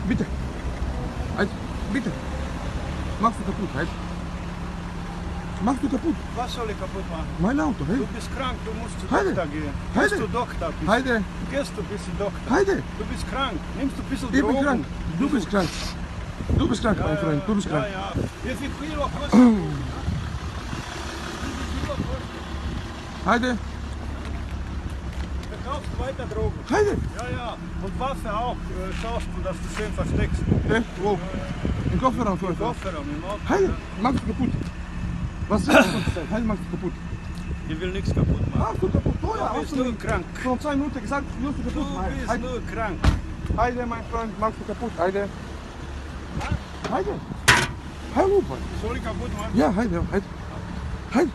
Bitte. Halt, bitte. Machst du kaputt, halt. Machst du kaputt? Was soll ich kaputt machen? Mein Auto, hey. Du bist krank, du musst zu Heide. Doktor gehen. Heide. Gehst du Doktor? Heide, Gehst du bis zum Doktor? Heide. Du bist krank. Nimmst du ein bisschen Ich bin Drogen? krank. Du bist krank. Du bist krank, mein Freund. Du bist krank. Ja, ja. Wie viel Kilo kostet du? Wie viel Kilo kostet? Heide, Verkaufst du weiter Drogen? Heide. Ja, ja. Und Waffe auch. Schaust du, dass du schön versteckst. Echt? Wo? Im Kofferraum für euch. Kofferraum im Auto. Heide, machst du kaputt. Was ist das? Heide, machst du kaputt. Ich will nichts kaputt machen. Machst du kaputt? Oh ja, Du hast bist du nur krank. vor 2 Minuten gesagt, wirst du Du kaputt machen. bist Heide, nur krank. Heide, mein Freund, machst du kaputt. Heide. Heide. Hallo, Mann. Soll ich kaputt machen? Ja, Heide, Heide. Heide.